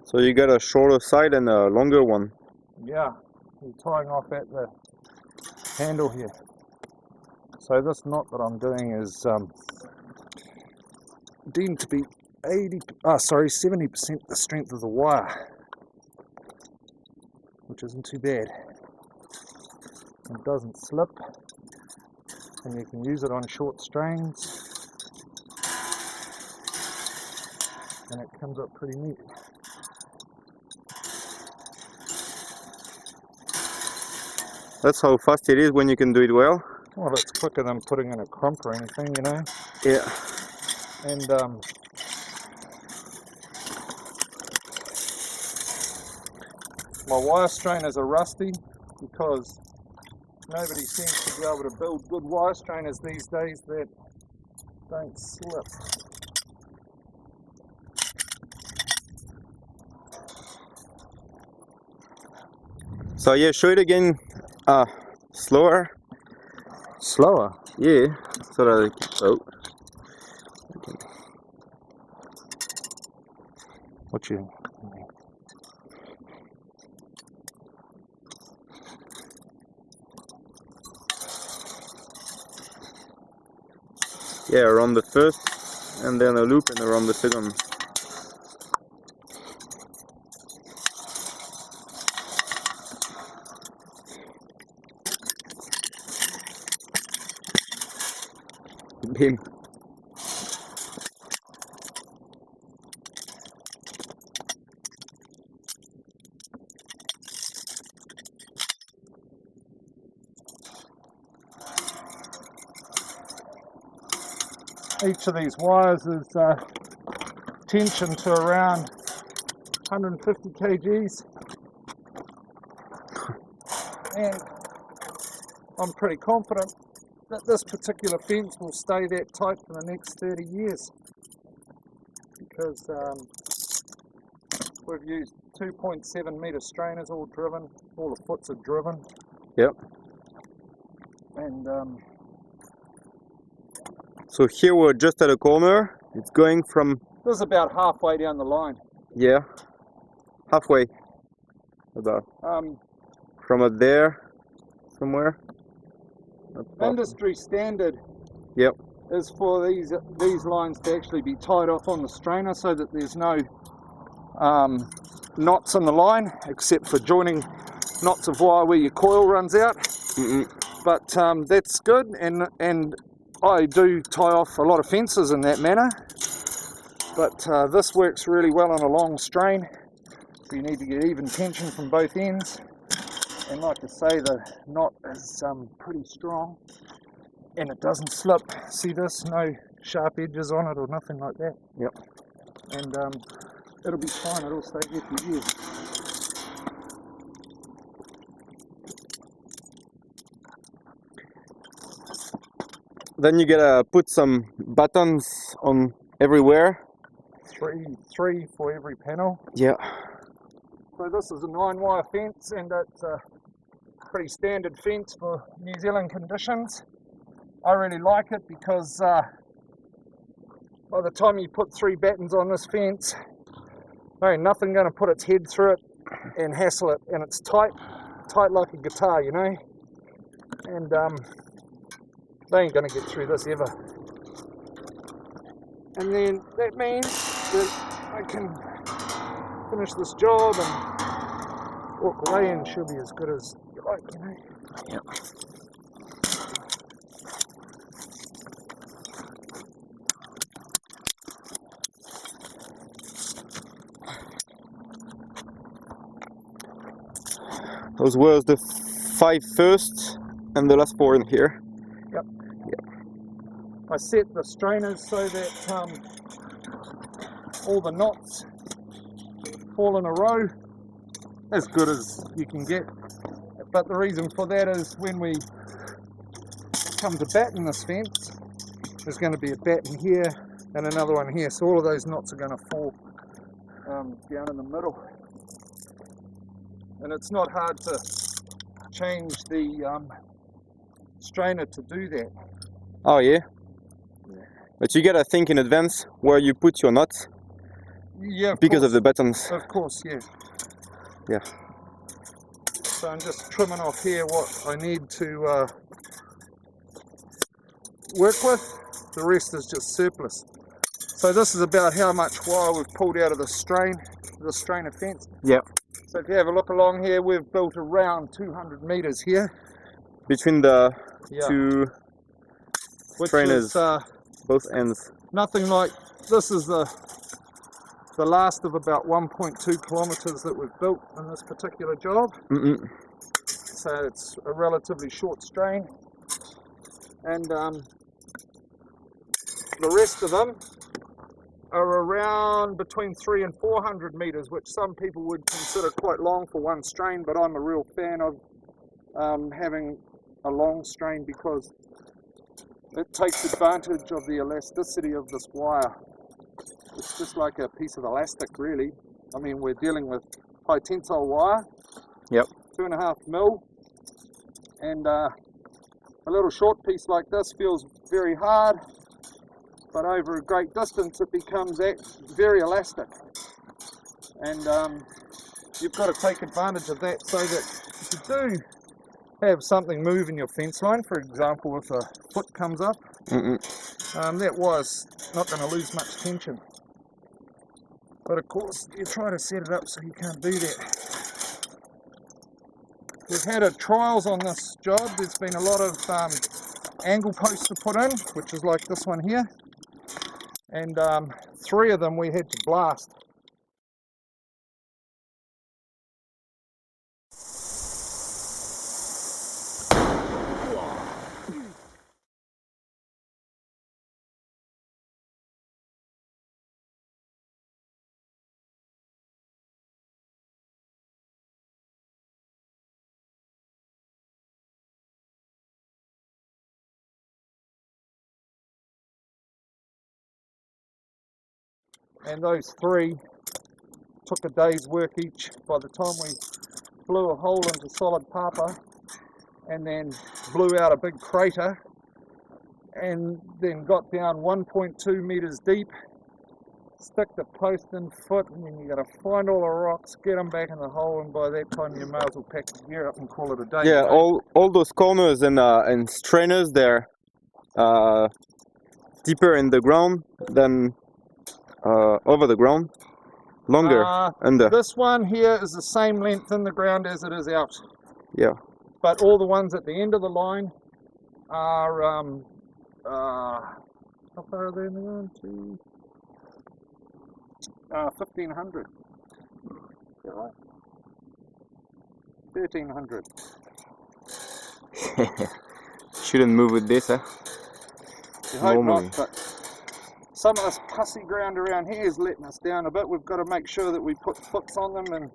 So you got a shorter side and a longer one. Yeah, we're tying off at the handle here. So this knot that I'm doing is deemed to be 70% the strength of the wire, which isn't too bad. It doesn't slip, and you can use it on short strains, and it comes up pretty neat. That's how fast it is when you can do it well. Well, it's quicker than putting in a crump or anything, you know. Yeah. And my wire strainers are rusty because nobody seems to be able to build good wire strainers these days that don't slip. So yeah, show it again. Slower. Slower? Yeah. So that. Oh. Okay. What you? Yeah, around the first, and then a loop, and around the second. Bim. Each of these wires is tension to around 150 kgs, and I'm pretty confident that this particular fence will stay that tight for the next 30 years because we've used 2.7 metre strainers, all driven, all the foots are driven. Yep. And so here we're just at a corner. It's going from. this is about halfway down the line. Yeah. Halfway. About. From up there, somewhere. Industry standard. Yep. Is for these lines to actually be tied off on the strainer so that there's no knots in the line, except for joining knots of wire where your coil runs out. But that's good, and I do tie off a lot of fences in that manner, but this works really well on a long strain. So you need to get even tension from both ends, and like I say, the knot is pretty strong and it doesn't slip. See this? No sharp edges on it or nothing like that. Yep. And it'll be fine, it'll stay here for years. Then you gotta put some buttons on everywhere. Three for every panel. Yeah. So this is a 9-wire fence, and it's a pretty standard fence for New Zealand conditions. I really like it because by the time you put 3 battens on this fence, there ain't nothing going to put its head through it and hassle it, and it's tight like a guitar, you know. And they ain't going to get through this ever. And then that means that I can finish this job and walk away, and she'll be as good as you like, you know. Yep. Those were the 5 first and the last 4 in here. Yep. Yep. I set the strainers so that all the knots fall in a row, as good as you can get. But the reason for that is when we come to batten this fence, there's going to be a batten here and another one here, so all of those knots are going to fall down in the middle. And it's not hard to change the strainer to do that. Oh yeah? But you gotta think in advance where you put your nuts, Yeah, because of the buttons. Of course, yeah. Yeah. So I'm just trimming off here what I need to work with. The rest is just surplus. So this is about how much wire we've pulled out of the strainer fence. Yeah. So if you have a look along here, we've built around 200 meters here. Between the two which strainers, is, both ends. Nothing like, this is the last of about 1.2 kilometers that we've built in this particular job. So it's a relatively short strain. And the rest of them are around between 300 and 400 meters, which some people would consider quite long for one strain, but I'm a real fan of having a long strain because it takes advantage of the elasticity of this wire. It's just like a piece of elastic, really. I mean, we're dealing with high tensile wire. Yep. 2.5 mil, and a little short piece like this feels very hard, but over a great distance it becomes very elastic, and you've got to take advantage of that so that if you do have something move in your fence line, for example if a foot comes up, that wire's not going to lose much tension. But of course you try to set it up so you can't do that. We've had trials on this job. There's been a lot of angle posts to put in, which is like this one here, and 3 of them we had to blast. And those 3 took a day's work each. By the time we blew a hole into solid papa and then blew out a big crater and then got down 1.2 meters deep, stick the post in foot, and then you got to find all the rocks, get them back in the hole, and by that time you may as well pack your gear up and call it a day. Yeah, all those corners and strainers, they're deeper in the ground than over the ground, longer under. This one here is the same length in the ground as it is out. Yeah. But all the ones at the end of the line are, how far are they in the ground? 1,500. Is that right? 1,300. Shouldn't move with this, huh? You hope Normally. not, but some of this pussy ground around here is letting us down a bit. We've got to make sure that we put foots on them, and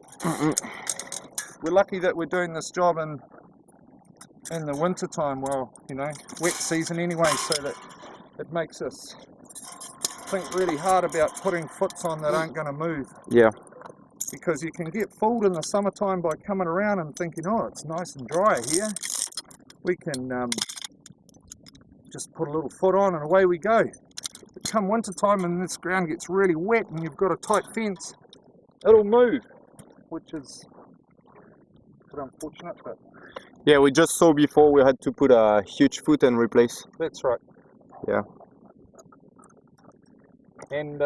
we're lucky that we're doing this job in the winter time, well, you know, wet season anyway, so that it makes us think really hard about putting foots on that aren't going to move. Yeah. Because you can get fooled in the summertime by coming around and thinking, oh, it's nice and dry here. We can just put a little foot on and away we go. But come winter time and this ground gets really wet and you've got a tight fence, it'll move, which is a bit unfortunate, but Yeah, we just saw before we had to put a huge foot and replace. that's right. Yeah. And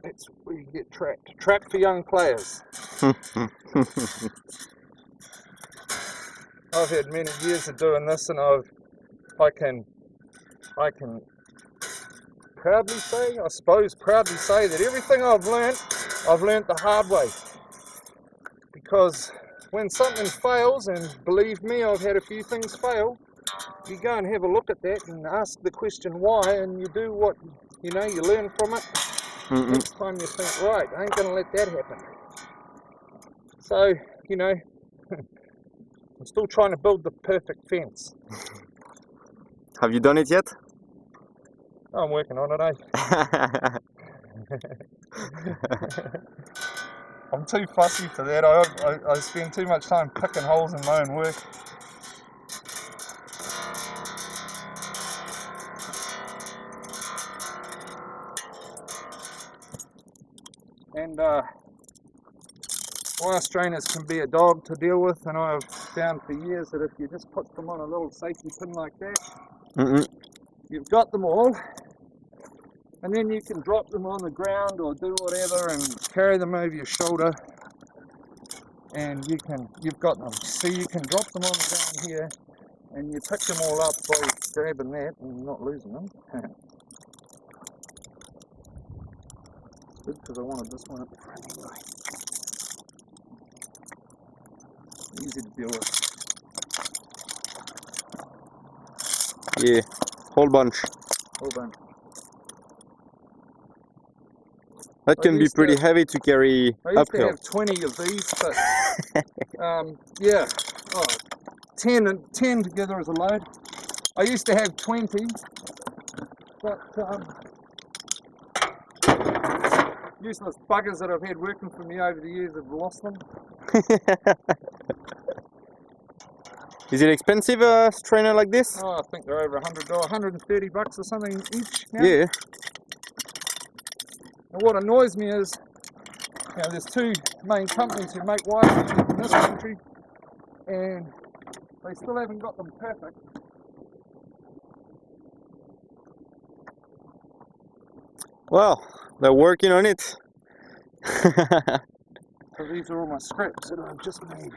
that's where you get trapped. Trapped for young players. I've had many years of doing this, and I can proudly say that everything I've learnt the hard way. Because when something fails, and believe me, I've had a few things fail, you go and have a look at that and ask the question why, and you do what, you know, you learn from it. Next time you think, right, I ain't going to let that happen. So, you know, I'm still trying to build the perfect fence. Have you done it yet? I'm working on it, eh? I'm too fussy for that. I spend too much time picking holes in my own work. And wire strainers can be a dog to deal with, and I've found for years that if you just put them on a little safety pin like that, you've got them all, and then you can drop them on the ground or do whatever and carry them over your shoulder, and you've got them. So you can drop them on the ground here, and you pick them all up by grabbing that and not losing them. Good, because I wanted this one at the front anyway. Easy to deal with. Yeah, whole bunch. Whole bunch. That can be pretty heavy to carry I used uphill. to have 20 of these, but yeah, 10 together as a load. I used to have 20, but useless buggers that I've had working for me over the years have lost them. Is it expensive, a strainer like this? Oh, I think they're over $100, $130 or something each now. Yeah. And what annoys me is, you know, there's two main companies who make wire strainers in this country, and they still haven't got them perfect. Well, they're working on it. So these are all my scraps that I've just made.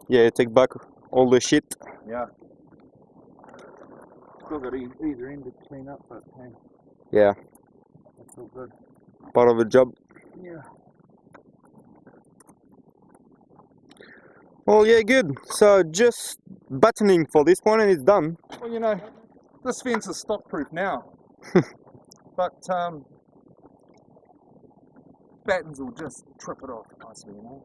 Yeah, you take back all the shit. Yeah. Still got either end to clean up, but hey, Yeah, that's all good. part of the job. Yeah. Well, yeah, good. So just battening for this one and it's done. Well, you know, this fence is stock-proof now, but battens will just trip it off nicely, you know.